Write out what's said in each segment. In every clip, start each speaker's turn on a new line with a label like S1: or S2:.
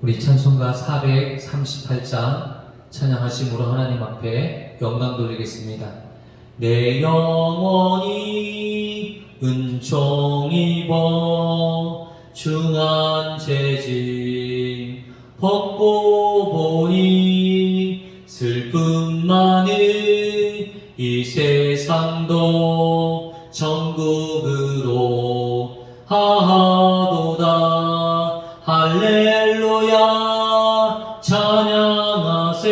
S1: 우리 찬송가 438장 찬양하심으로 하나님 앞에 영광 돌리겠습니다. 내 영혼이 은총 입어 중한 재짐 벗고 보니 슬픔 많은 이 세상도 천국으로 하하도다. 할렐루야 찬양하세.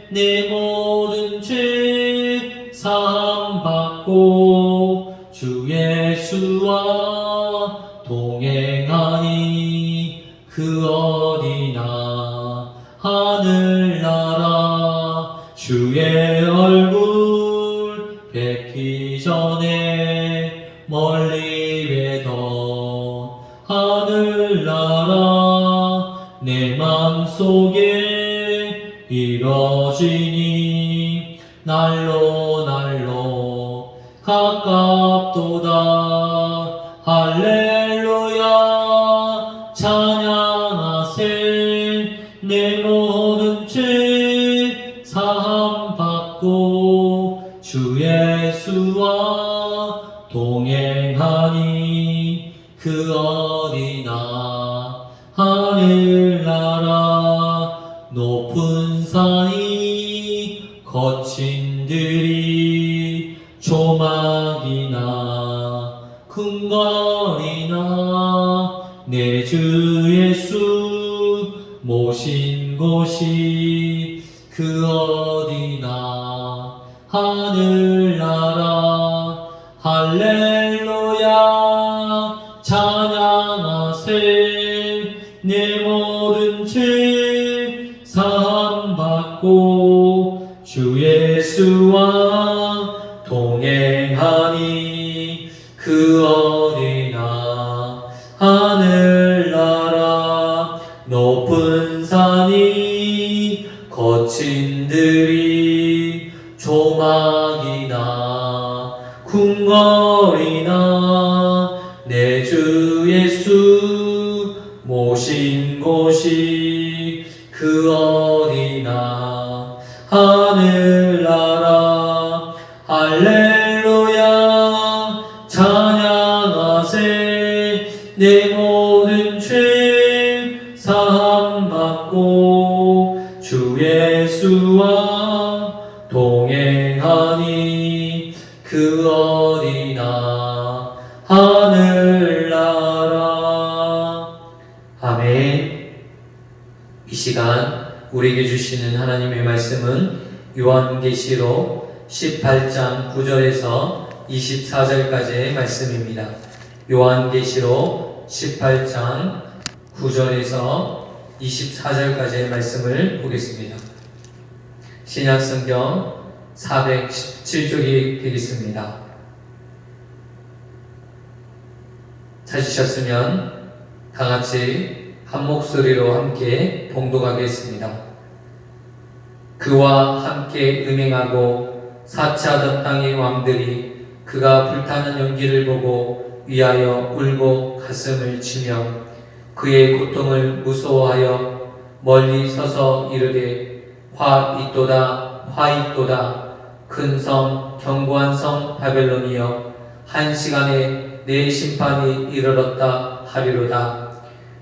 S1: 내 모든 죄 사함받고 주 예수와 동행하니 그 어디나 하늘나라. 주의 얼굴 뵙기 전에 멀리 뵈던 하늘나라. 내 맘속에 이뤄지니 날로 날로 가깝도다. 할렐루야 찬양하세. 내 모든 죄 사함받고 주 예수와 동행하니 그 어디나 하늘나라. 높은 산이 거친 들이 조막이나 궁궐이나 내 주 예수 모신 곳이 그 어디나 하늘나라. 할렐루야 찬양하세. 내 모든 죄 사함받고 주 예수와 동행하니 그 어디나 하늘나라. 높은 산이 거친 들이 조막이나 궁궐이나 내 주 예수 모신 곳이 그 어디나 하늘나라. 할렐루야 찬양하세. 내 모든 죄 사함받고 주 예수와 동행하니 그 어디나 하늘나라. 아멘. 이 시간 우리에게 주시는 하나님의 말씀은 요한계시록 18장 9절에서 24절까지의 말씀입니다. 요한계시록 18장 9절에서 24절까지의 말씀을 보겠습니다. 신약성경 417쪽이 되겠습니다. 찾으셨으면 다같이 한 목소리로 함께 봉독하겠습니다. 그와 함께 음행하고 사치하던 땅의 왕들이 그가 불타는 연기를 보고 위하여 울고 가슴을 치며 그의 고통을 무서워하여 멀리 서서 이르되 화 있도다 화 있도다. 큰 성 견고한 성 바벨론이여 한 시간에 내 심판이 이르렀다 하리로다.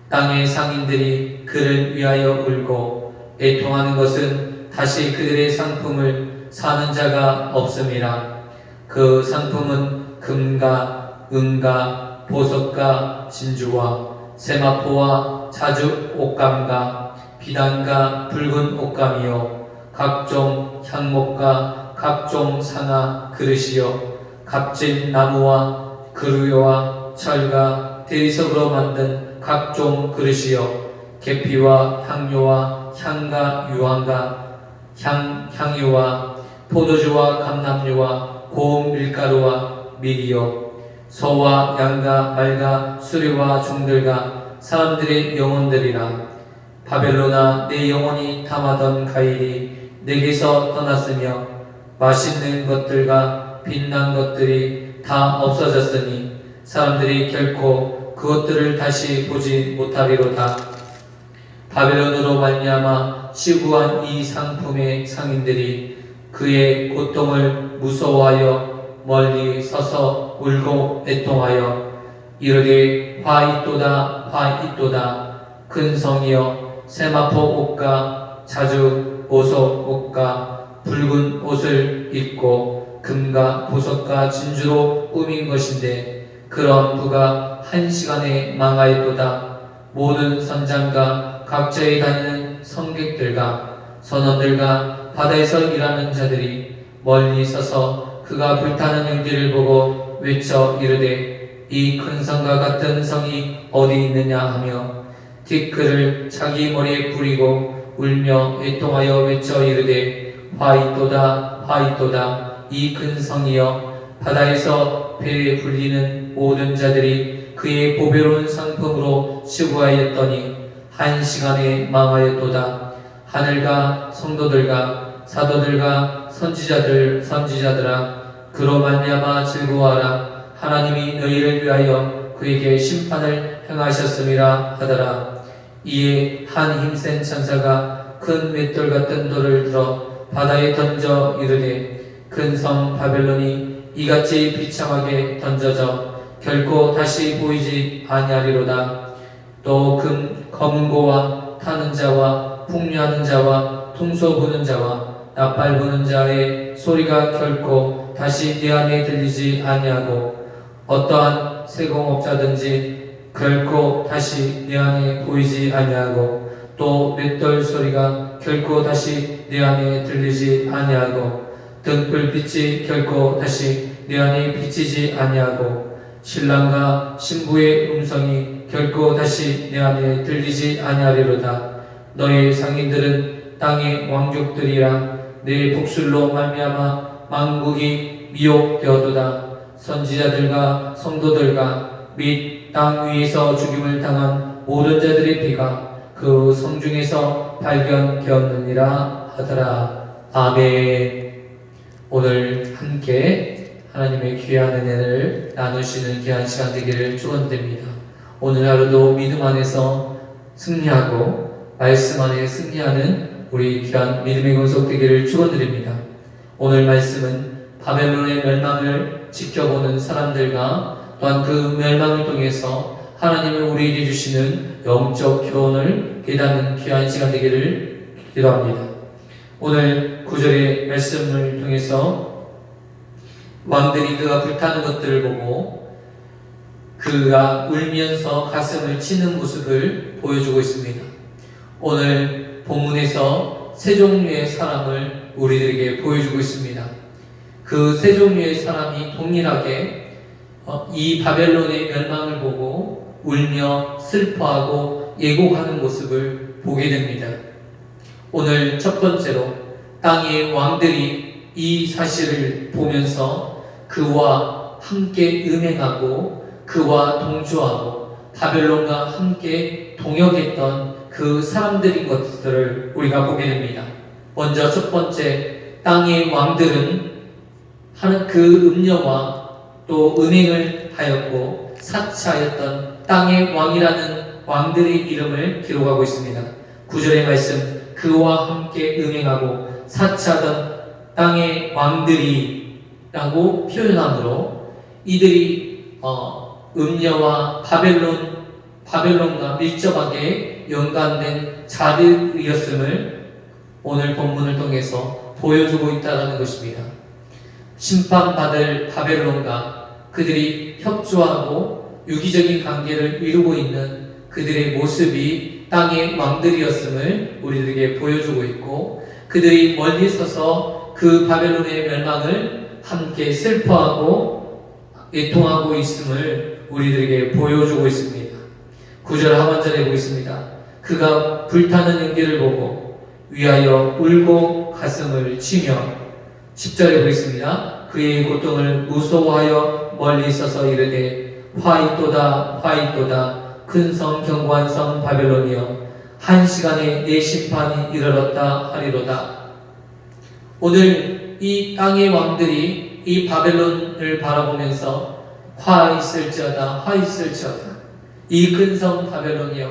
S1: 땅의 상인들이 그를 위하여 울고 애통하는 것은 다시 그들의 상품을 사는 자가 없음이라. 그 상품은 금과 은과 보석과 진주와 세마포와 자주 옷감과 비단과 붉은 옷감이요 각종 향목과 각종 상아 그릇이요 값진 나무와 그루와 철과 대리석으로 만든 각종 그릇이요 계피와 향료와 향과 유황과 향유와 포도주와 감람유와 고운 밀가루와 밀이요 소와 양과 말과 수리와 종들과 사람들의 영혼들이라. 바벨론아 내 영혼이 탐하던 가일이 내게서 떠났으며 맛있는 것들과 빛난 것들이 다 없어졌으니 사람들이 결코 그것들을 다시 보지 못하리로다. 바벨론으로 말미암아 시구한 이 상품의 상인들이 그의 고통을 무서워하여 멀리 서서 울고 애통하여 이르되 화 있도다 화 있도다. 큰 성이여 세마포 옷과 자주 보석 옷과 붉은 옷을 입고 금과 보석과 진주로 꾸민 것인데 그런 부가 한 시간에 망하였도다. 모든 선장과 각처에 다니는 성객들과 선원들과 바다에서 일하는 자들이 멀리 서서 그가 불타는 연기를 보고 외쳐 이르되 이 큰 성과 같은 성이 어디 있느냐 하며 티끌을 자기 머리에 뿌리고 울며 애통하여 외쳐 이르되 화 있도다 화 있도다. 이 큰 성이여 바다에서 배에 불리는 모든 자들이 그의 보배로운 상품으로 수고하였더니 한 시간에 망하였도다. 하늘과 성도들과 사도들과 선지자들아 그로 말미암아 즐거워하라. 하나님이 너희를 위하여 그에게 심판을 행하셨음이라 하더라. 이에 한 힘센 천사가 큰 맷돌 같은 돌을 들어 바다에 던져 이르되 큰 성 바벨론이 이같이 비참하게 던져져 결코 다시 보이지 아니하리로다. 또 검은 고와 타는 자와 풍류하는 자와 퉁소 부는 자와 나팔 부는 자의 소리가 결코 다시 네 안에 들리지 아니하고 어떠한 세공업자든지 결코 다시 네 안에 보이지 아니하고 또 맷돌 소리가 결코 다시 네 안에 들리지 아니하고 등불빛이 결코 다시 네 안에 비치지 아니하고 신랑과 신부의 음성이 결코 다시 내 안에 들리지 아니하리로다. 너의 상인들은 땅의 왕족들이라 내 복술로 말미암아 만국이 미혹되어도다. 선지자들과 성도들과 및 땅 위에서 죽임을 당한 모든 자들의 피가 그 성중에서 발견되었느니라 하더라. 아멘. 오늘 함께 하나님의 귀한 은혜를 나누시는 귀한 시간 되기를 축원드립니다. 오늘 하루도 믿음 안에서 승리하고 말씀 안에 승리하는 우리 귀한 믿음의 권속 되기를 축원드립니다. 오늘 말씀은 바벨론의 멸망을 지켜보는 사람들과 또한 그 멸망을 통해서 하나님이 우리에게 주시는 영적 교훈을 깨닫는 귀한 시간 되기를 기도합니다. 오늘 9절의 말씀을 통해서 왕들이 그가 불타는 것들을 보고 그가 울면서 가슴을 치는 모습을 보여주고 있습니다. 오늘 본문에서 세 종류의 사람을 우리들에게 보여주고 있습니다. 그 세 종류의 사람이 동일하게 이 바벨론의 멸망을 보고 울며 슬퍼하고 예고하는 모습을 보게 됩니다. 오늘 첫 번째로 땅의 왕들이 이 사실을 보면서 그와 함께 음행하고 그와 동조하고 바벨론과 함께 동역했던 그 사람들인 것들을 우리가 보게 됩니다. 먼저 첫 번째, 땅의 왕들은 하는 그 음녀와 또 음행을 하였고 사치하였던 땅의 왕이라는 왕들의 이름을 기록하고 있습니다. 9절의 말씀, 그와 함께 음행하고 사치하던 땅의 왕들이 라고 표현함으로 이들이 음녀와 바벨론과 밀접하게 연관된 자들이었음을 오늘 본문을 통해서 보여주고 있다는 것입니다. 심판받을 바벨론과 그들이 협조하고 유기적인 관계를 이루고 있는 그들의 모습이 땅의 왕들이었음을 우리들에게 보여주고 있고, 그들이 멀리 서서 그 바벨론의 멸망을 함께 슬퍼하고 애통하고 있음을 우리들에게 보여주고 있습니다. 9절 하반절에 보겠습니다. 그가 불타는 연기를 보고 위하여 울고 가슴을 치며, 10절에 보겠습니다. 그의 고통을 무서워하여 멀리 서서 이르되 화 있도다 화 있도다. 큰 성 견고한 성 바벨론이여, 한 시간에 내 심판이 이르렀다 하리로다. 오늘 이 땅의 왕들이 이 바벨론을 바라보면서 화 있을지어다 화 있을지어다. 이 큰 성 바벨론이여,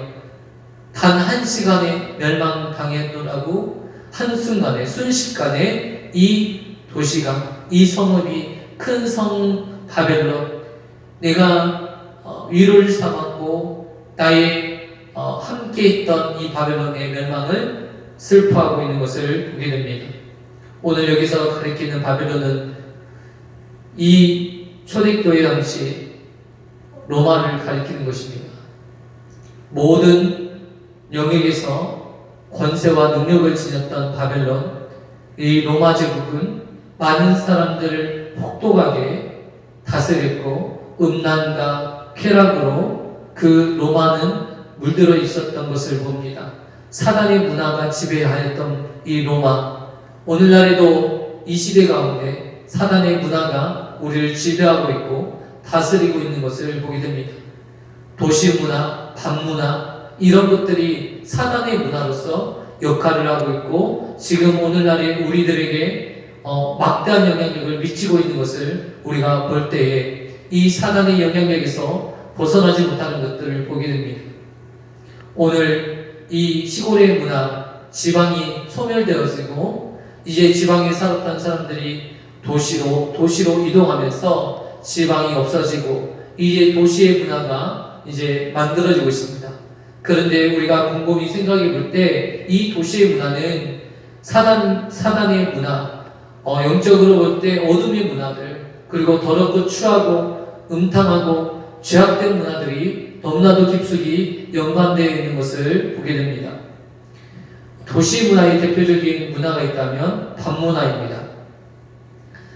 S1: 단 한시간에 멸망당했노라고 한순간에 순식간에 이 도시가 이 성읍이 큰 성 바벨론 내가 위로를 삼았고 나의 함께 있던 이 바벨론의 멸망을 슬퍼하고 있는 것을 보게 됩니다. 오늘 여기서 가리키는 바벨론은 이 초대교회 당시 로마를 가리키는 것입니다. 모든 영역에서 권세와 능력을 지녔던 바벨론, 이 로마 제국은 많은 사람들을 혹독하게 다스렸고 음란과 쾌락으로 그 로마는 물들어 있었던 것을 봅니다. 사단의 문화가 지배하였던 이 로마, 오늘날에도 이 시대 가운데 사단의 문화가 우리를 지배하고 있고 다스리고 있는 것을 보게 됩니다. 도시 문화, 밤문화 이런 것들이 사단의 문화로서 역할을 하고 있고 지금 오늘날의 우리들에게 막대한 영향력을 미치고 있는 것을 우리가 볼 때에 이 사단의 영향력에서 벗어나지 못하는 것들을 보게 됩니다. 오늘 이 시골의 문화, 지방이 소멸되어지고 이제 지방에 살았던 사람들이 도시로 이동하면서 지방이 없어지고 이제 도시의 문화가 이제 만들어지고 있습니다. 그런데 우리가 곰곰이 생각해 볼 때 이 도시의 문화는 사단의 문화, 영적으로 볼 때 어둠의 문화들, 그리고 더럽고 추하고 음탕하고 죄악된 문화들이 너무나도 깊숙이 연관되어 있는 것을 보게 됩니다. 도시 문화의 대표적인 문화가 있다면 밤문화입니다.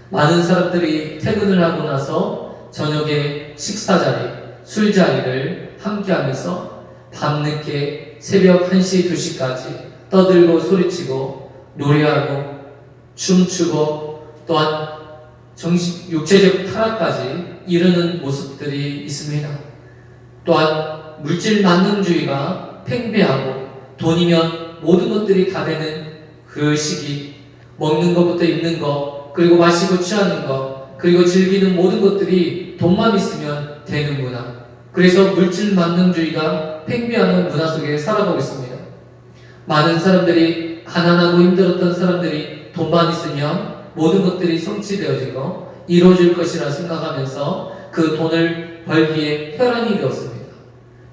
S1: 많은 사람들이 퇴근을 하고 나서 저녁에 식사자리, 술자리를 함께하면서 밤늦게 새벽 1시, 2시까지 떠들고 소리치고 노래하고 춤추고 또한 육체적 타락까지 이르는 모습들이 있습니다. 또한 물질 만능주의가 팽배하고 돈이면 모든 것들이 다 되는 그 시기, 먹는 것부터 입는 것, 그리고 마시고 취하는 것, 그리고 즐기는 모든 것들이 돈만 있으면 되는 문화. 그래서 물질 만능주의가 팽배하는 문화 속에 살아가고 있습니다. 많은 사람들이 가난하고 힘들었던 사람들이 돈만 있으면 모든 것들이 성취되어지고 이루어질 것이라 생각하면서 그 돈을 벌기에 혈안이 되었습니다.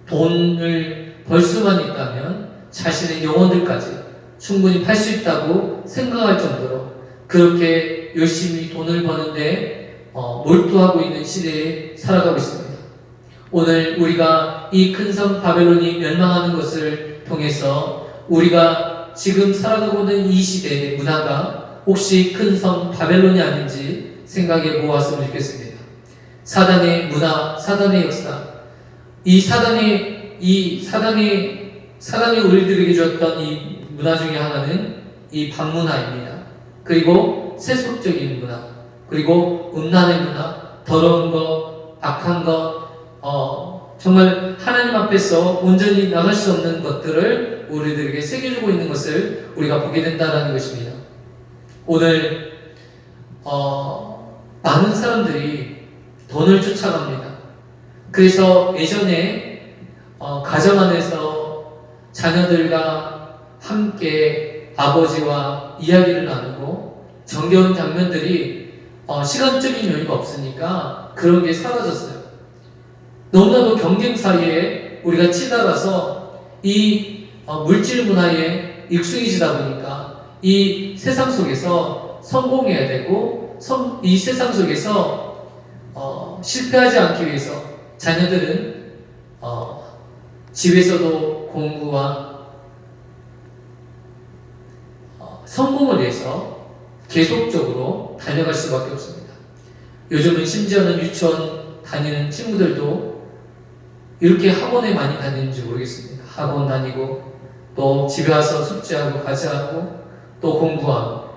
S1: 돈을 벌 수만 있다면 자신의 영혼들까지 충분히 팔 수 있다고 생각할 정도로 그렇게 열심히 돈을 버는데 몰두하고 있는 시대에 살아가고 있습니다. 오늘 우리가 이 큰 성 바벨론이 멸망하는 것을 통해서 우리가 지금 살아가고 있는 이 시대의 문화가 혹시 큰 성 바벨론이 아닌지 생각해 보았으면 좋겠습니다. 사단의 문화, 사단의 역사, 사단이 우리들에게 주었던 이 문화 중에 하나는 이 밤문화입니다. 그리고 세속적인 문화, 그리고 음란의 문화, 더러운 것, 악한 것, 정말 하나님 앞에서 온전히 나갈 수 없는 것들을 우리들에게 새겨주고 있는 것을 우리가 보게 된다는 것입니다. 오늘 많은 사람들이 돈을 쫓아갑니다. 그래서 예전에 가정 안에서 자녀들과 함께 아버지와 이야기를 나누고 정겨운 장면들이 시간적인 여유가 없으니까 그런 게 사라졌어요. 너무나도 경쟁 사이에 우리가 치달아서 이 물질 문화에 익숙해지다 보니까 이 세상 속에서 성공해야 되고 이 세상 속에서 실패하지 않기 위해서 자녀들은 집에서도 공부와 성공을 위해서 계속적으로 달려갈 수밖에 없습니다. 요즘은 심지어는 유치원 다니는 친구들도 이렇게 학원에 많이 다니는지 모르겠습니다. 학원 다니고 또 집에 와서 숙제하고 과제하고 또 공부하고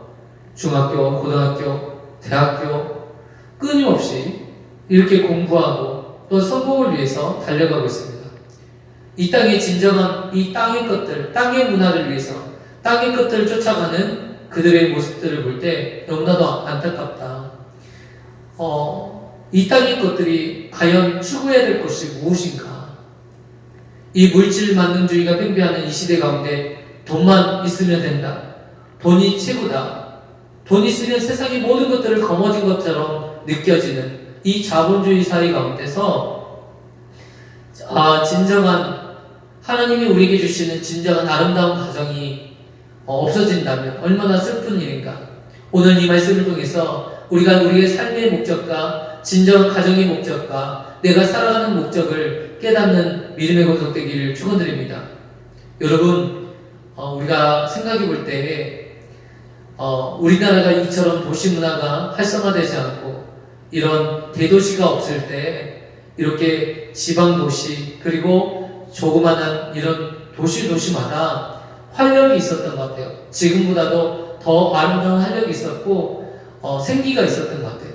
S1: 중학교, 고등학교, 대학교 끊임없이 이렇게 공부하고 또 성공을 위해서 달려가고 있습니다. 이 땅의 진정한 이 땅의 것들, 땅의 문화를 위해서 땅의 것들을 쫓아가는 그들의 모습들을 볼 때 너무나도 안타깝다. 이 땅의 것들이 과연 추구해야 될 것이 무엇인가? 이 물질 만능주의가 팽배하는 이 시대 가운데 돈만 있으면 된다. 돈이 최고다. 돈 있으면 세상의 모든 것들을 거머쥔 것처럼 느껴지는 이 자본주의 사회 가운데서 진정한 하나님이 우리에게 주시는 진정한 아름다운 가정이 없어진다면 얼마나 슬픈 일인가. 오늘 이 말씀을 통해서 우리가 우리의 삶의 목적과 진정한 가정의 목적과 내가 살아가는 목적을 깨닫는 믿음의 고속 되기를 축원드립니다. 여러분, 우리가 생각해 볼 때 우리나라가 이처럼 도시 문화가 활성화되지 않고 이런 대도시가 없을 때 이렇게 지방 도시 그리고 조그마한 이런 도시마다 활력이 있었던 것 같아요. 지금보다도 더 아름다운 활력이 있었고 생기가 있었던 것 같아요.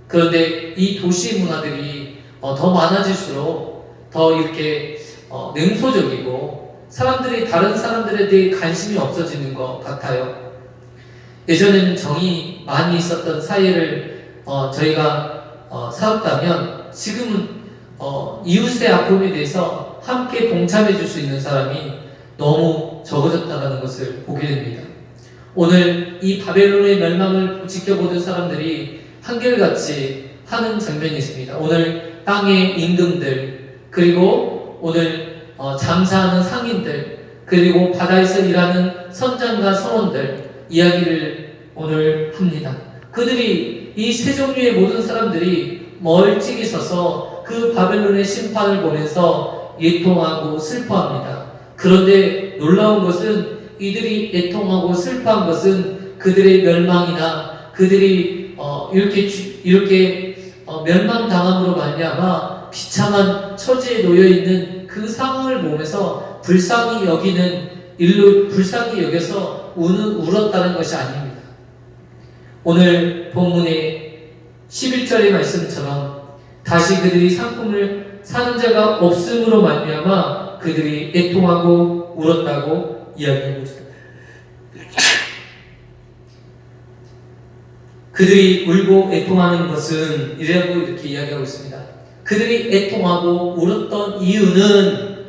S1: 그런데 이 도시 문화들이 더 많아질수록 더 이렇게 냉소적이고 사람들이 다른 사람들에 대해 관심이 없어지는 것 같아요. 예전에는 정이 많이 있었던 사회를 저희가 살았다면 지금은 이웃의 아픔에 대해서 함께 동참해 줄 수 있는 사람이 너무 적어졌다는 것을 보게 됩니다. 오늘 이 바벨론의 멸망을 지켜보던 사람들이 한결같이 하는 장면이 있습니다. 오늘 땅의 임금들, 그리고 오늘 장사하는 상인들, 그리고 바다에서 일하는 선장과 선원들 이야기를 오늘 합니다. 그들이 이 세 종류의 모든 사람들이 멀찍이 서서 그 바벨론의 심판을 보면서 애통하고 슬퍼합니다. 그런데 놀라운 것은 이들이 애통하고 슬퍼한 것은 그들의 멸망이나 그들이 이렇게 멸망당함으로 말미암아 비참한 처지에 놓여 있는 그 상황을 보면서 불쌍히 여겨서 울었다는 것이 아닙니다. 오늘 본문의 11절의 말씀처럼 다시 그들이 상품을 사는 자가 없음으로 말미암아 그들이 애통하고 울었다고 이야기하고 있습니다. 그들이 울고 애통하는 것은 이렇게 이야기하고 있습니다. 그들이 애통하고 울었던 이유는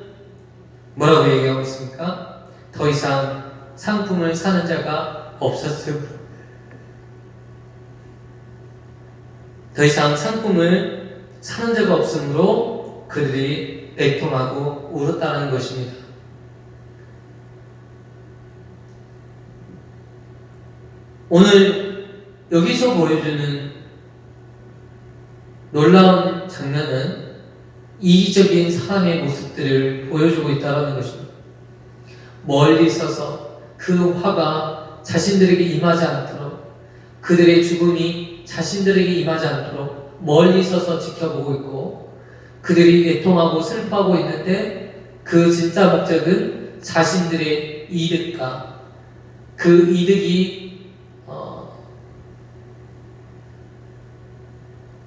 S1: 뭐라고 얘기하고 있습니까? 더 이상 상품을 사는 자가 없었을 뿐. 더 이상 상품을 사는 자가 없으므로 그들이 애통하고 울었다는 것입니다. 오늘 여기서 보여주는 놀라운 장면은 이기적인 사람의 모습들을 보여주고 있다는 것입니다. 멀리 서서 그 화가 자신들에게 임하지 않도록, 그들의 죽음이 자신들에게 임하지 않도록 멀리 서서 지켜보고 있고, 그들이 애통하고 슬퍼하고 있는데 그 진짜 목적은 자신들의 이득과 그 이득이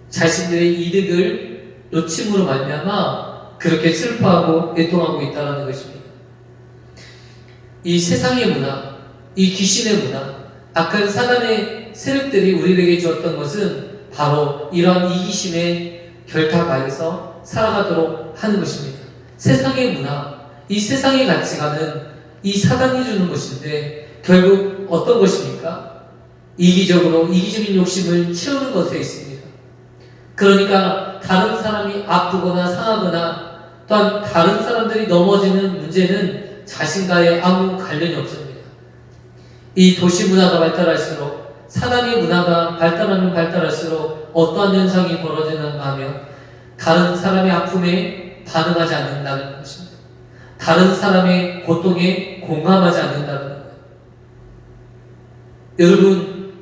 S1: 자신들의 이득을 놓침으로 말미암아 그렇게 슬퍼하고 애통하고 있다는 것입니다. 이 세상의 문화, 이 귀신의 문화, 악한 사단의 세력들이 우리에게 주었던 것은 바로 이러한 이기심의 결탁하에서 살아가도록 하는 것입니다. 세상의 문화, 이 세상의 가치관은 이 사단이 주는 것인데 결국 어떤 것입니까? 이기적인 욕심을 채우는 것에 있습니다. 그러니까 다른 사람이 아프거나 상하거나 또한 다른 사람들이 넘어지는 문제는 자신과의 아무 관련이 없습니다. 이 도시 문화가 발달할수록, 사단의 문화가 발달하면 발달할수록 어떠한 현상이 벌어지는가 하면 다른 사람의 아픔에 반응하지 않는다는 것입니다. 다른 사람의 고통에 공감하지 않는다는 거예요. 여러분,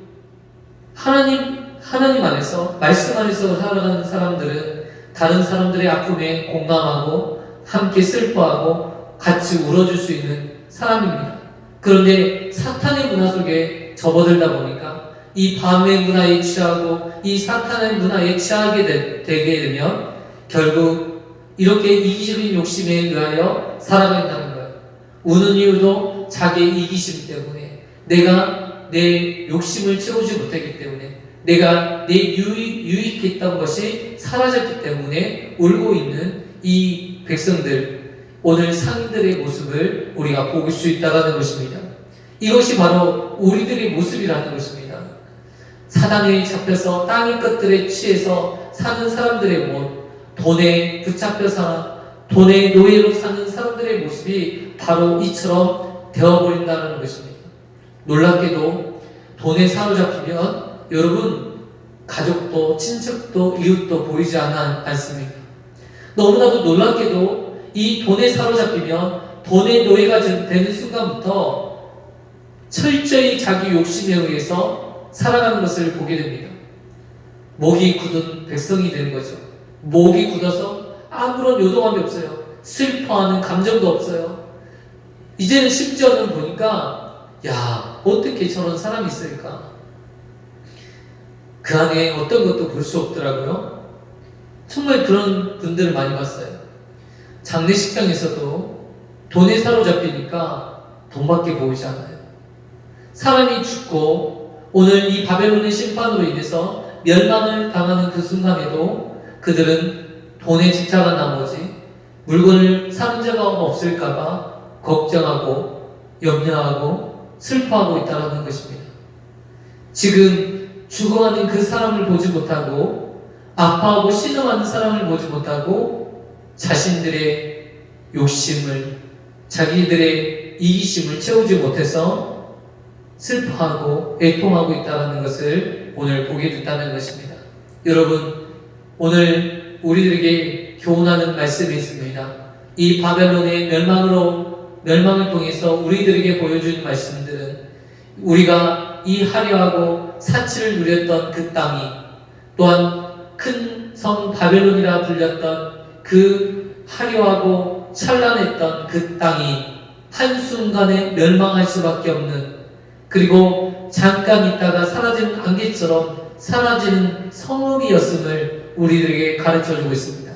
S1: 하나님 안에서, 말씀 안에서 살아가는 사람들은 다른 사람들의 아픔에 공감하고 함께 슬퍼하고 같이 울어줄 수 있는 사람입니다. 그런데 사탄의 문화 속에 접어들다 보니까 이 밤의 문화에 취하고 이 사탄의 문화에 취하게 되게 되면 결국 이렇게 이기적인 욕심에 의하여 살아간다는 거예요. 우는 이유도 자기의 이기심 때문에, 내가 내 욕심을 채우지 못했기 때문에, 내가 내 유익했던 것이 사라졌기 때문에 울고 있는 이 백성들, 오늘 상인들의 모습을 우리가 볼 수 있다는 것입니다. 이것이 바로 우리들의 모습이라는 것입니다. 사단에 잡혀서 땅의 것들에 취해서 사는 사람들의 모습, 돈에 붙잡혀서 돈의 노예로 사는 사람들의 모습이 바로 이처럼 되어버린다는 것입니다. 놀랍게도 돈에 사로잡히면 여러분 가족도 친척도 이웃도 보이지 않습니다. 너무나도 놀랍게도 이 돈에 사로잡히면 돈의 노예가 되는 순간부터 철저히 자기 욕심에 의해서 살아가는 것을 보게 됩니다. 목이 굳은 백성이 되는 거죠. 목이 굳어서 아무런 요동함이 없어요. 슬퍼하는 감정도 없어요. 이제는 심지어는 보니까 야, 어떻게 저런 사람이 있을까? 그 안에 어떤 것도 볼 수 없더라고요. 정말 그런 분들을 많이 봤어요. 장례식장에서도 돈에 사로잡히니까 돈밖에 보이지 않아요. 사람이 죽고 오늘 이 바벨론의 심판으로 인해서 멸망을 당하는 그 순간에도 그들은 돈에 집착한 나머지 물건을 사는 자가 없을까봐 걱정하고 염려하고 슬퍼하고 있다는 것입니다. 지금 죽어가는 그 사람을 보지 못하고 아파하고 신음하는 사람을 보지 못하고 자신들의 욕심을 자기들의 이기심을 채우지 못해서 슬퍼하고 애통하고 있다는 것을 오늘 보게 됐다는 것입니다. 여러분, 오늘 우리들에게 교훈하는 말씀이 있습니다. 이 바벨론의 멸망을 통해서 우리들에게 보여준 말씀들은 우리가 이 화려하고 사치를 누렸던 그 땅이 또한 큰 성 바벨론이라 불렸던 그 화려하고 찬란했던 그 땅이 한순간에 멸망할 수밖에 없는, 그리고 잠깐 있다가 사라지는 안개처럼 사라지는 성읍이었음을 우리들에게 가르쳐주고 있습니다.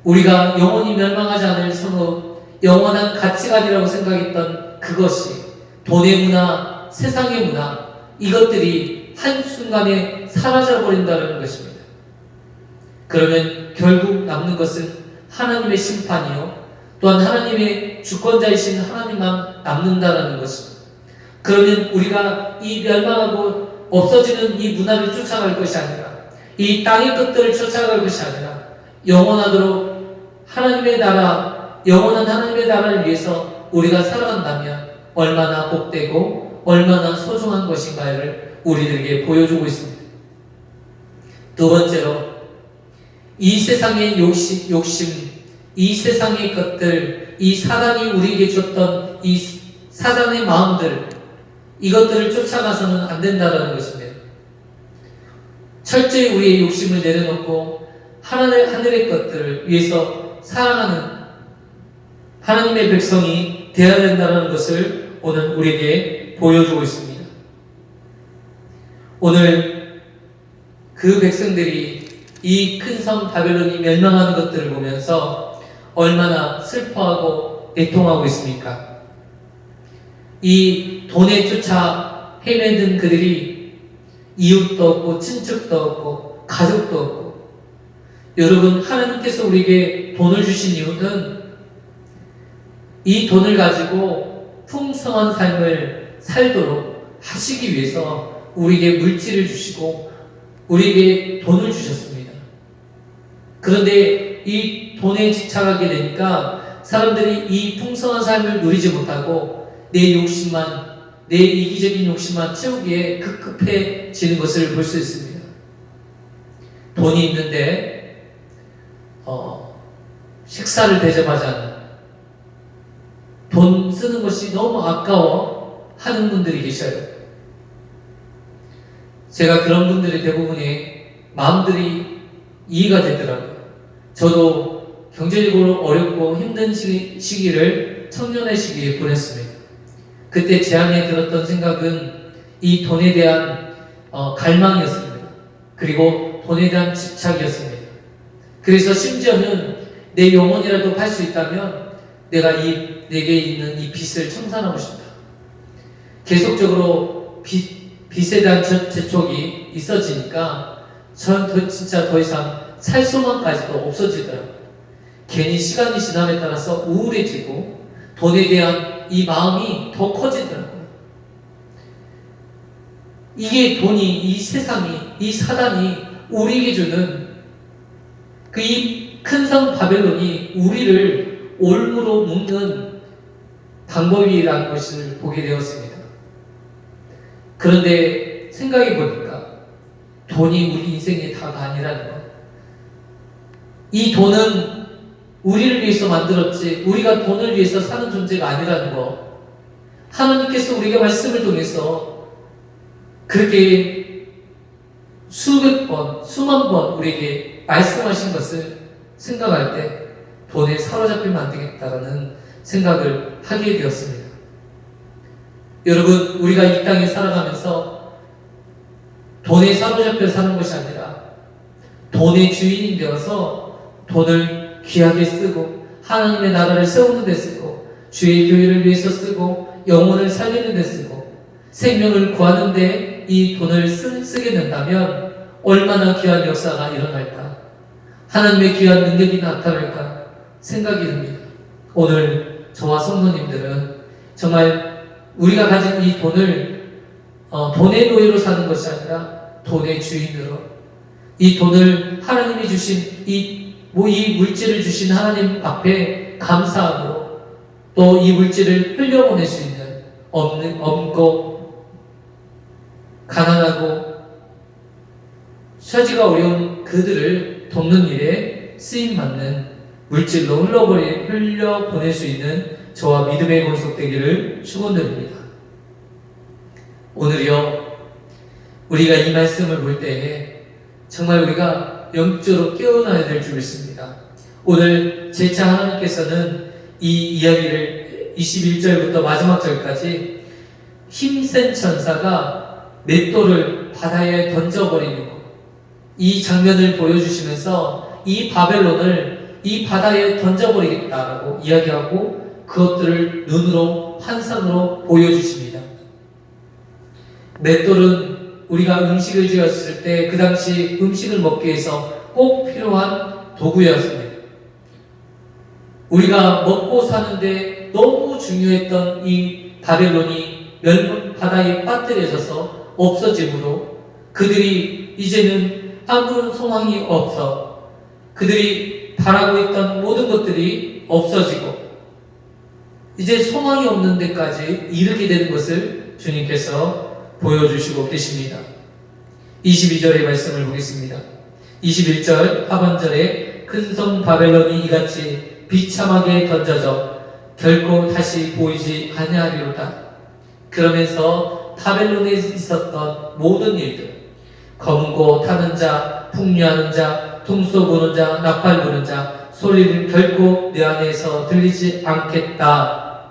S1: 우리가 영원히 멸망하지 않을 성읍, 영원한 가치관이라고 생각했던 그것이 돈의 문화, 세상의 문화, 이것들이 한순간에 사라져버린다는 것입니다. 그러면 결국 남는 것은 하나님의 심판이요, 또한 하나님의 주권자이신 하나님만 남는다는 것입니다. 그러면 우리가 이 멸망하고 없어지는 이 문화를 쫓아갈 것이 아니라, 이 땅의 것들을 쫓아갈 것이 아니라 영원하도록 하나님의 나라, 영원한 하나님의 나라를 위해서 우리가 살아간다면 얼마나 복되고 얼마나 소중한 것인가를 우리들에게 보여주고 있습니다. 두 번째로, 이 세상의 욕심, 이 세상의 것들, 이 사단이 우리에게 줬던 이 사단의 마음들, 이것들을 쫓아가서는 안 된다는 것입니다. 철저히 우리의 욕심을 내려놓고 하늘의 것들을 위해서 사랑하는 하나님의 백성이 되어야 된다는 것을 오늘 우리에게 보여주고 있습니다. 오늘 그 백성들이 이 큰 성 바벨론이 멸망하는 것들을 보면서 얼마나 슬퍼하고 애통하고 있습니까? 이 돈에 쫓아 헤매는 그들이 이웃도 없고 친척도 없고 가족도 없고, 여러분, 하나님께서 우리에게 돈을 주신 이유는 이 돈을 가지고 풍성한 삶을 살도록 하시기 위해서 우리에게 물질을 주시고 우리에게 돈을 주셨습니다. 그런데 이 돈에 집착하게 되니까 사람들이 이 풍성한 삶을 누리지 못하고 내 욕심만, 내 이기적인 욕심만 채우기에 급급해지는 것을 볼 수 있습니다. 돈이 있는데 식사를 대접하지 않는, 돈 쓰는 것이 너무 아까워 하는 분들이 계셔요. 제가 그런 분들의 대부분의 마음들이 이해가 되더라고요. 저도 경제적으로 어렵고 힘든 시기를 청년의 시기에 보냈습니다. 그때 제 안에 들었던 생각은 이 돈에 대한 갈망이었습니다. 그리고 돈에 대한 집착이었습니다. 그래서 심지어는 내 영혼이라도 팔 수 있다면 내가 내게 있는 이 빚을 청산하고 싶다. 계속적으로 빚에 대한 재촉이 있어지니까 전 진짜 더 이상 살 소망까지도 없어지더라고요. 괜히 시간이 지남에 따라서 우울해지고 돈에 대한 이 마음이 더 커지더라고요. 이게 돈이, 이 세상이, 이 사단이 우리에게 주는 그 이 큰 성 바벨론이 우리를 올무로 묶는 방법이라는 것을 보게 되었습니다. 그런데 생각해 보니까 돈이 우리 인생의 다가 아니라는 것. 이 돈은 우리를 위해서 만들었지 우리가 돈을 위해서 사는 존재가 아니라는 것. 하나님께서 우리가 말씀을 통해서 그렇게 수백 번, 수만 번 우리에게 말씀하신 것을 생각할 때 돈에 사로잡히면 안 되겠다라는 생각을 하게 되었습니다. 여러분, 우리가 이 땅에 살아가면서 돈에 사로잡혀 사는 것이 아니라 돈의 주인이 되어서 돈을 귀하게 쓰고 하나님의 나라를 세우는 데 쓰고 주의 교회를 위해서 쓰고 영혼을 살리는 데 쓰고 생명을 구하는 데 이 돈을 쓰게 된다면 얼마나 귀한 역사가 일어날까, 하나님의 귀한 능력이 나타날까 생각이 듭니다. 오늘 저와 성도님들은 정말 우리가 가진 이 돈을 돈의 노예로 사는 것이 아니라 돈의 주인으로, 이 돈을 하나님이 주신 이 물질을 주신 하나님 앞에 감사함으로 또 이 물질을 흘려보낼 수 있는 없고 가난하고 처지가 어려운 그들을 돕는 일에 쓰임받는 물질로 흘려보낼 수 있는 저와 믿음의 권속되기를 축원드립니다. 오늘요, 우리가 이 말씀을 볼 때에 정말 우리가 영적으로 깨어나야 될 줄 믿습니다. 오늘 재차 하나님께서는 이 이야기를 21절부터 마지막 절까지 힘센 천사가 맷돌을 바다에 던져버리는 것, 이 장면을 보여주시면서 이 바벨론을 이 바다에 던져버리겠다라고 이야기하고 그것들을 눈으로 환상으로 보여주십니다. 맷돌은 우리가 음식을 지었을 때 그 당시 음식을 먹기 위해서 꼭 필요한 도구였습니다. 우리가 먹고 사는데 너무 중요했던 이 바벨론이 바다에 빠뜨려져서 없어지므로 그들이 이제는 아무런 소망이 없어 그들이 바라고 있던 모든 것들이 없어지고 이제 소망이 없는 데까지 이르게 되는 것을 주님께서 보여주시고 계십니다. 22절의 말씀을 보겠습니다. 21절 하반절에 큰 성 바벨론이 이같이 비참하게 던져져 결코 다시 보이지 아니하리로다. 그러면서 바벨론에 있었던 모든 일들, 검고 타는 자, 풍류하는 자, 퉁소 부는 자, 나팔 부는 자, 소리를 결코 내 안에서 들리지 않겠다.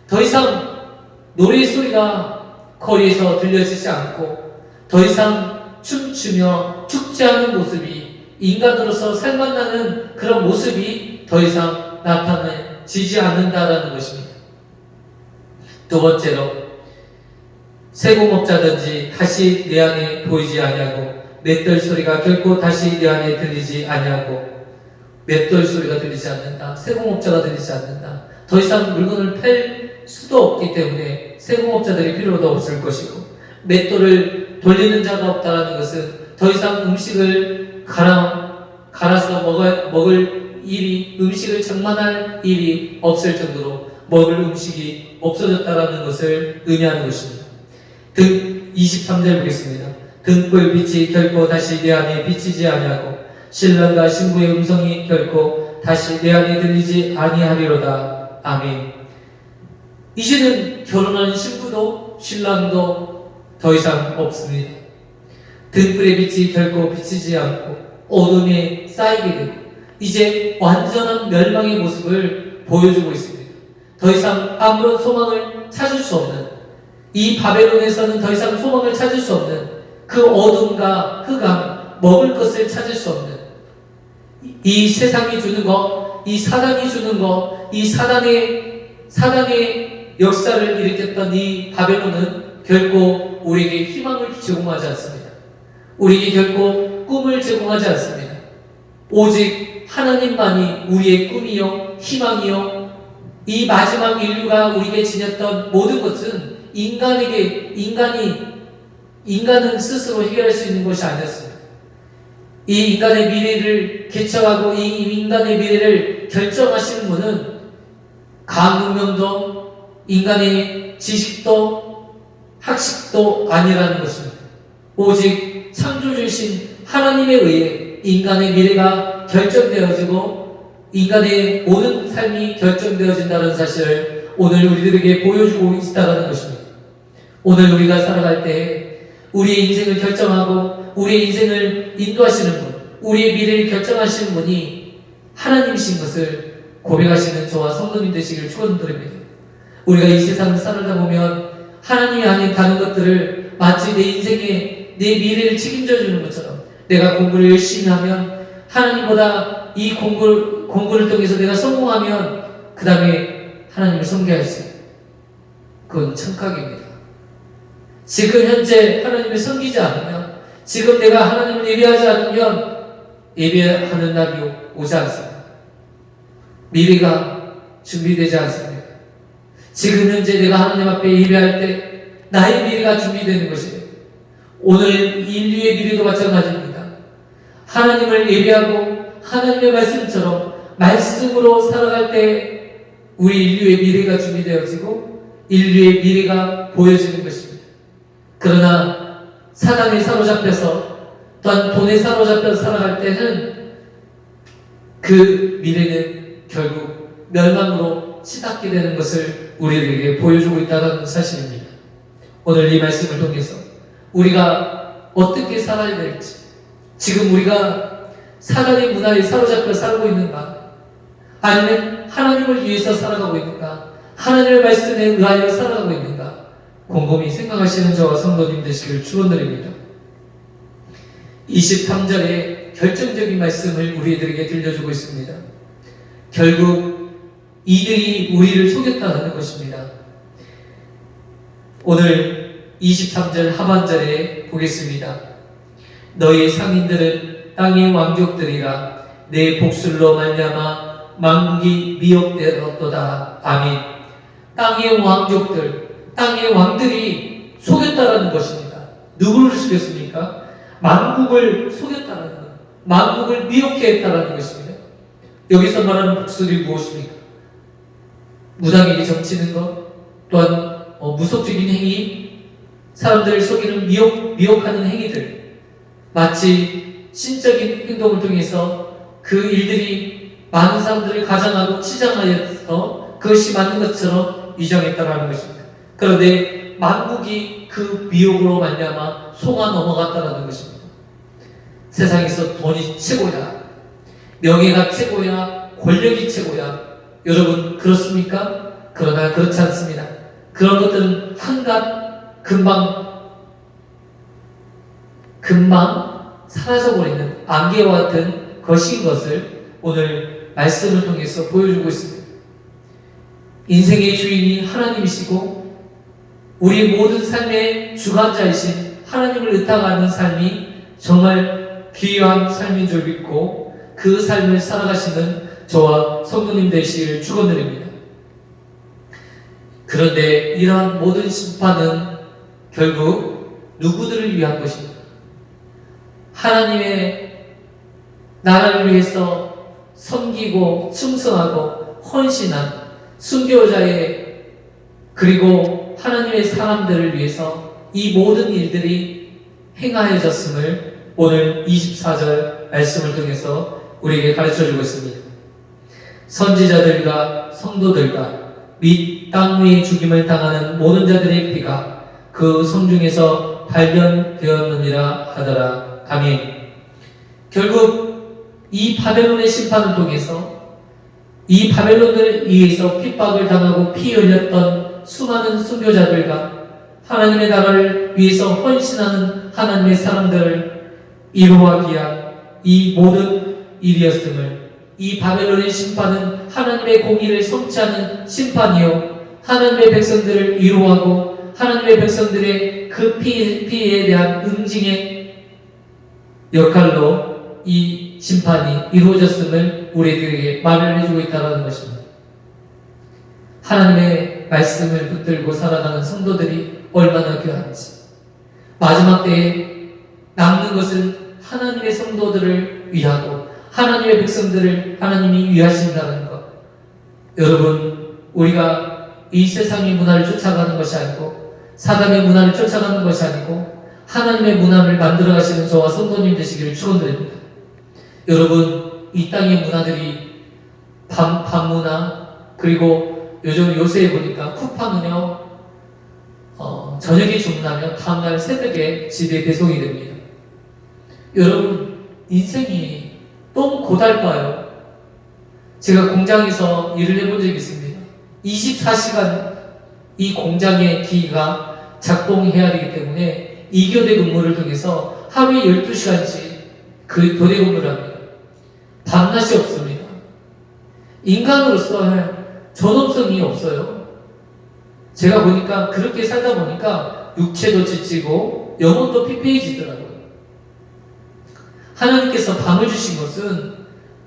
S1: 더 이상 노래 소리가 거리에서 들려지지 않고 더 이상 춤추며 축제하는 모습이, 인간으로서 살만나는 그런 모습이 더 이상 나타나지 않는다라는 것입니다. 두 번째로, 세공업자든지 다시 내 안에 보이지 아니하고 맷돌 소리가 결코 다시 내 안에 들리지 아니하고, 맷돌 소리가 들리지 않는다, 세공업자가 들리지 않는다. 더 이상 물건을 팔 수도 없기 때문에 세공업자들이 필요도 없을 것이고, 맷돌을 돌리는 자가 없다라는 것은 더 이상 음식을 갈아서 먹을 일이, 음식을 장만할 일이 없을 정도로 먹을 음식이 없어졌다라는 것을 의미하는 것입니다. 23절 보겠습니다. 등불 빛이 결코 다시 내 안에 비치지 아니하고 신랑과 신부의 음성이 결코 다시 내 안에 들리지 아니하리로다. 아멘. 이제는 결혼한 신부도 신랑도 더 이상 없습니다. 등불의 빛이 결코 비치지 않고 어둠에 쌓이게 되고 이제 완전한 멸망의 모습을 보여주고 있습니다. 더 이상 아무런 소망을 찾을 수 없는, 이 바벨론에서는 더 이상 소망을 찾을 수 없는 그 어둠과 흑암, 먹을 것을 찾을 수 없는 이 세상이 주는 것, 이 사단이 주는 것, 이 사단의 역사를 일으켰던 이 바벨론은 결코 우리에게 희망을 제공하지 않습니다. 우리에게 결코 꿈을 제공하지 않습니다. 오직 하나님만이 우리의 꿈이요 희망이요 이 마지막 인류가 우리에게 지녔던 모든 것은 인간은 스스로 해결할 수 있는 것이 아니었습니다. 이 인간의 미래를 개척하고 이 인간의 미래를 결정하시는 분은 과학문명도 인간의 지식도 학식도 아니라는 것입니다. 오직 창조주신 하나님에 의해 인간의 미래가 결정되어지고 인간의 모든 삶이 결정되어진다는 사실을 오늘 우리들에게 보여주고 있다는 것입니다. 오늘 우리가 살아갈 때 우리의 인생을 결정하고 우리의 인생을 인도하시는 분, 우리의 미래를 결정하시는 분이 하나님이신 것을 고백하시는 저와 성도님 되시길 축원드립니다. 우리가 이 세상을 살아다 보면 하나님이 아닌 다른 것들을 마치 내 인생의 내 미래를 책임져 주는 것처럼 내가 공부를 열심히 하면 하나님보다 이 공부를 통해서 내가 성공하면 그 다음에 하나님을 섬겨할 수 있어요. 그건 착각입니다. 지금 현재 하나님을 섬기지 않으면 지금 내가 하나님을 예배하지 않으면 예배하는 날이 오지 않습니다. 미래가 준비되지 않습니다. 지금 현재 내가 하나님 앞에 예배할 때 나의 미래가 준비되는 것이에요. 오늘 인류의 미래도 마찬가지입니다. 하나님을 예배하고 하나님의 말씀처럼 말씀으로 살아갈 때 우리 인류의 미래가 준비되어지고 인류의 미래가 보여지는 것입니다. 그러나 사단에 사로잡혀서 또한 돈에 사로잡혀서 살아갈 때는 그 미래는 결국 멸망으로 치닫게 되는 것을 우리에게 보여주고 있다는 사실입니다. 오늘 이 말씀을 통해서 우리가 어떻게 살아야 될지, 지금 우리가 사단의 문화에 사로잡혀 살고 있는가, 아니면 하나님을 위해서 살아가고 있는가, 하나님의 말씀에 의하여 살아가고 있는가, 곰곰이 생각하시는 저와 성도님 되시길 축원드립니다. 23절에 결정적인 말씀을 우리들에게 들려주고 있습니다. 결국 이들이 우리를 속였다는 것입니다. 오늘 23절 하반절에 보겠습니다. 너희 상인들은 땅의 왕족들이라 내 복술로 말미암아 만국이 미혹되었도다. 아멘. 땅의 왕족들, 땅의 왕들이 속였다라는 것입니다. 누구를 속였습니까? 만국을 속였다라는 것, 만국을 미혹해 했다라는 것입니다. 여기서 말하는 복술이 무엇입니까? 무당에게 점치는 것, 또한 무속적인 행위, 사람들을 속이는 미혹하는 행위들, 마치 신적인 행동을 통해서 그 일들이 많은 사람들을 가장하고 치장하여서 그것이 맞는 것처럼 위장했다라는 것입니다. 그런데 만국이 그 미혹으로 말미암아 속아 넘어갔다라는 것입니다. 세상에서 돈이 최고야, 명예가 최고야, 권력이 최고야. 여러분 그렇습니까? 그러나 그렇지 않습니다. 그런 것들은 한갓 금방 사라져버리는 안개와 같은 것인 것을 오늘 말씀을 통해서 보여주고 있습니다. 인생의 주인이 하나님이시고 우리 모든 삶의 주관자이신 하나님을 의탁하는 삶이 정말 귀한 삶인 줄 믿고 그 삶을 살아가시는 저와 성도님 되시길 축원드립니다. 그런데 이러한 모든 심판은 결국 누구들을 위한 것입니다. 하나님의 나라를 위해서 섬기고 충성하고 헌신한 순교자의 그리고 하나님의 사람들을 위해서 이 모든 일들이 행하여졌음을 오늘 24절 말씀을 통해서 우리에게 가르쳐주고 있습니다. 선지자들과 성도들과 및 땅 위에 죽임을 당하는 모든 자들의 피가 그 성중에서 발견되었느니라 하더라. 아멘. 결국 이 바벨론의 심판을 통해서 이 바벨론을 위해서 핍박을 당하고 피 흘렸던 수많은 순교자들과 하나님의 나라를 위해서 헌신하는 하나님의 사람들을 이루하기 위한 이 모든 일이었음을, 이 바벨론의 심판은 하나님의 공의를 성취하는 심판이요 하나님의 백성들을 위로하고 하나님의 백성들의 그 피해에 대한 응징의 역할로 이 심판이 이루어졌음을 우리들에게 말을 해주고 있다는 것입니다. 하나님의 말씀을 붙들고 살아가는 성도들이 얼마나 귀한지, 마지막 때에 남는 것은 하나님의 성도들을 위하고 하나님의 백성들을 하나님이 위하신다는 것. 여러분, 우리가 이 세상의 문화를 쫓아가는 것이 아니고 사단의 문화를 쫓아가는 것이 아니고 하나님의 문화를 만들어 가시는 저와 성도님 되시기를 축원드립니다. 여러분, 이 땅의 문화들이 밤문화, 그리고 요새 보니까 쿠팡은요, 저녁에 주문하면 다음날 새벽에 집에 배송이 됩니다. 여러분, 인생이 너무 고달파요. 제가 공장에서 일을 해본 적이 있습니다. 24시간 이 공장의 기기가 작동해야 되기 때문에 2교대 근무를 통해서 하루에 12시간씩 그 교대 근무를 합니다. 밤낮이 없습니다. 인간으로서 존엄성이 없어요. 제가 보니까 그렇게 살다 보니까 육체도 지치고 영혼도 피폐해지더라고요. 하나님께서 밤을 주신 것은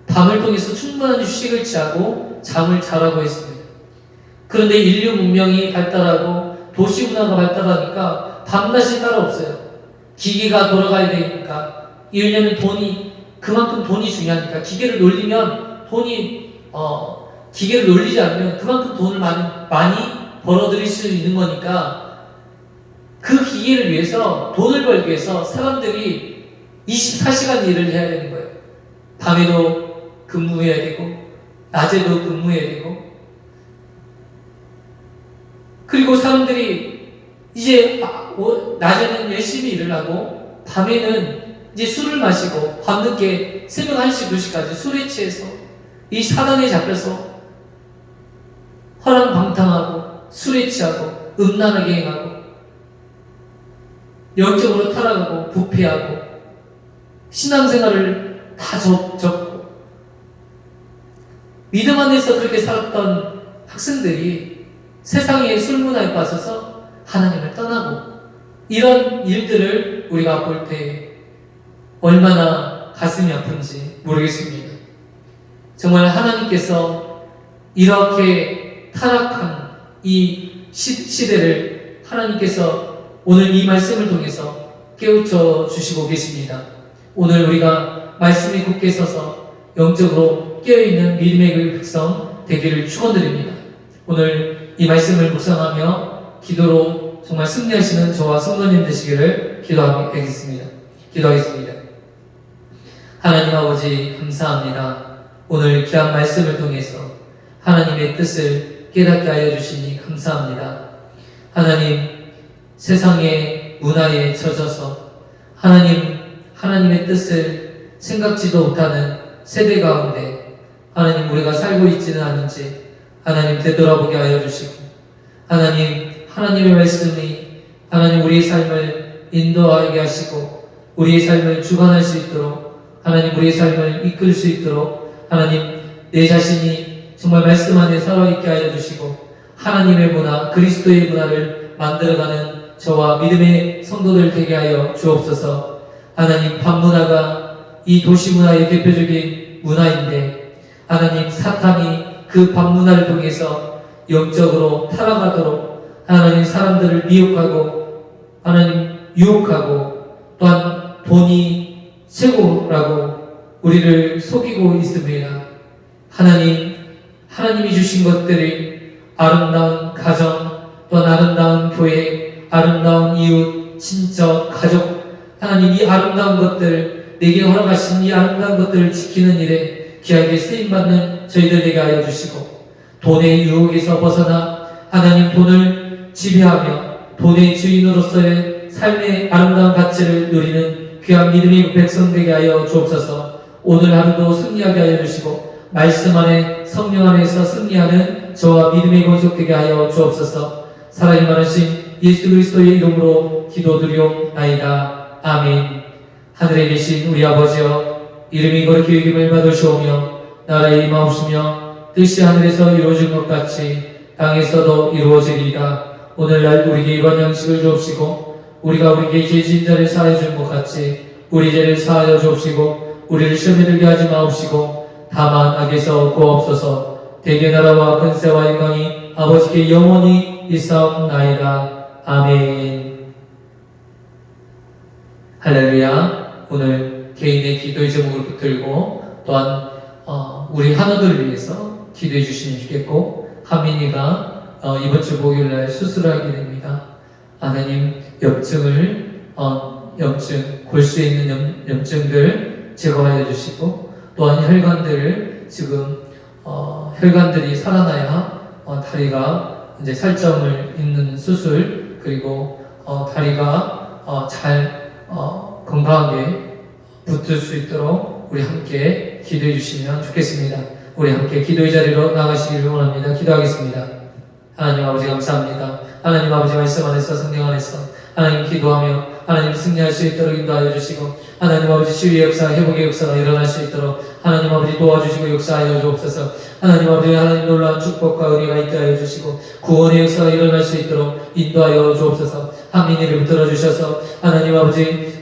S1: 밤을 통해서 충분한 휴식을 취하고 잠을 자라고 했습니다. 그런데 인류 문명이 발달하고 도시 문화가 발달하니까 밤낮이 따로 없어요. 기계가 돌아가야 되니까. 왜냐하면 그만큼 돈이 중요하니까. 기계를 놀리면 기계를 놀리지 않으면 그만큼 돈을 많이 벌어들일 수 있는 거니까 그 기계를 위해서, 돈을 벌기 위해서 사람들이 24시간 일을 해야 되는 거예요. 밤에도 근무해야 되고 낮에도 근무해야 되고, 그리고 사람들이 이제 낮에는 열심히 일을 하고 밤에는 이제 술을 마시고 밤늦게 새벽 1시, 2시까지 술에 취해서 이 사단에 잡혀서 허랑방탕하고 술에 취하고 음란하게 행하고 영적으로 타락하고 부패하고 신앙생활을 다 접고 믿음 안에서 그렇게 살았던 학생들이 세상의 술문화에 빠져서 하나님을 떠나고, 이런 일들을 우리가 볼 때 얼마나 가슴이 아픈지 모르겠습니다. 정말 하나님께서 이렇게 타락한 이 시대를 하나님께서 오늘 이 말씀을 통해서 깨우쳐 주시고 계십니다. 오늘 우리가 말씀에 굳게 서서 영적으로 깨어있는 믿음의 백성 되기를 축원드립니다. 오늘 이 말씀을 묵상하며 기도로 정말 승리하시는 저와 성도님 되시기를 기도하겠습니다. 하나님 아버지, 감사합니다. 오늘 귀한 말씀을 통해서 하나님의 뜻을 깨닫게 하여 주시니 감사합니다. 하나님, 세상의 문화에 젖어서 하나님의 뜻을 생각지도 못하는 세대 가운데 하나님, 우리가 살고 있지는 않은지 하나님 되돌아보게 하여 주시고, 하나님의 말씀이 하나님 우리의 삶을 인도하게 하시고 우리의 삶을 주관할 수 있도록, 하나님 우리의 삶을 이끌 수 있도록 하나님 내 자신이 정말 말씀 안에 살아있게 하여 주시고, 하나님의 문화, 그리스도의 문화를 만들어가는 저와 믿음의 성도들 되게 하여 주옵소서. 하나님, 밤문화가 이 도시문화의 대표적인 문화인데 하나님, 사탄이 그 밤문화를 통해서 영적으로 타락하도록 하나님 사람들을 미혹하고 하나님 유혹하고, 또한 돈이 최고라고 우리를 속이고 있습니다. 하나님이 주신 것들이 아름다운 가정, 또한 아름다운 교회, 아름다운 이웃, 친척, 가족, 하나님 이 아름다운 것들, 내게 허락하신 이 아름다운 것들을 지키는 일에 귀하게 쓰임받는 저희들 되게 하여 주시고, 돈의 유혹에서 벗어나 하나님 돈을 지배하며 돈의 주인으로서의 삶의 아름다운 가치를 누리는 귀한 믿음의 백성 되게 하여 주옵소서. 오늘 하루도 승리하게 하여 주시고 말씀 안에 성령 안에서 승리하는 저와 믿음의 권속 되게 하여 주옵소서. 사랑이 많으신 예수 그리스도의 이름으로 기도드리옵나이다. 아멘. 하늘에 계신 우리 아버지여, 이름이 거룩히 여김을 받으시오며 나라의 임하옵시며 뜻이 하늘에서 이루어진 것 같이 땅에서도 이루어지리이다. 오늘날 우리에게 일반 양식을 주옵시고 우리가 우리에게 죄진 자를 사하여 준 것 같이 우리 죄를 사하여 주옵시고 우리를 시험에 들게 하지 마옵시고 다만 악에서 구하옵소서. 대개 나라와 근세와 영광이 아버지께 영원히 있사옵나이다. 아멘. 할렐루야. 오늘 개인의 기도의 제목을 붙들고 또한 우리 한우들을 위해서 기도해 주시면 좋겠고, 한민이가 이번 주 목요일날 수술을 하게 됩니다. 하나님, 염증, 골수에 있는 염증들 제거하여 주시고, 또한 혈관들을 지금 혈관들이 살아나야 다리가 이제 살점을 잇는 수술, 그리고 다리가 잘 건강하게 붙을 수 있도록 우리 함께 기도해 주시면 좋겠습니다. 우리 함께 기도의 자리로 나가시기를 원합니다. 기도하겠습니다. 하나님 아버지 감사합니다. 하나님 아버지 말씀 안에서 성령 안에서 하나님 기도하며 하나님 승리할 수 있도록 인도하여 주시고, 하나님 아버지 치유의 역사, 회복의 역사가 일어날 수 있도록 하나님 아버지 도와주시고 역사하여 주옵소서. 하나님 아버지, 하나님 놀라운 축복과 은혜가 있게 하여 주시고 구원의 역사가 일어날 수 있도록 인도하여 주옵소서. 한민이를 붙들어 주셔서 하나님 아버지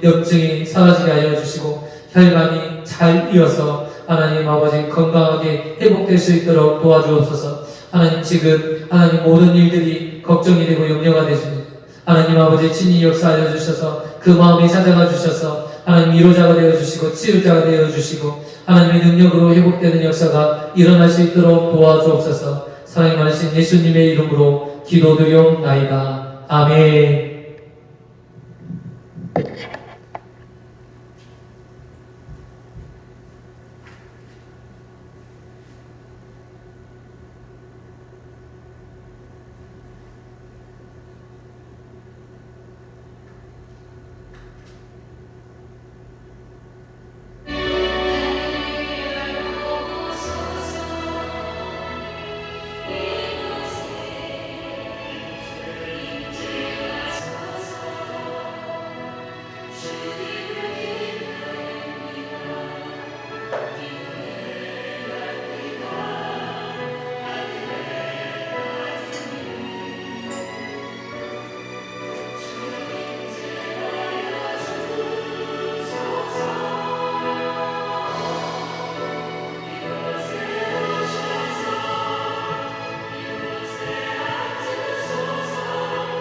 S1: 염증이 사라지게 하여 주시고 혈관이 잘 이어서 하나님 아버지 건강하게 회복될 수 있도록 도와주옵소서. 하나님, 지금 하나님 모든 일들이 걱정이 되고 염려가 되십니다. 하나님 아버지 친히 역사하여 주셔서 그 마음이 찾아가 주셔서 하나님 위로자가 되어 주시고 치유자가 되어 주시고 하나님의 능력으로 회복되는 역사가 일어날 수 있도록 도와주옵소서. 사랑이 많으신 예수님의 이름으로 기도드리옵나이다. 아멘.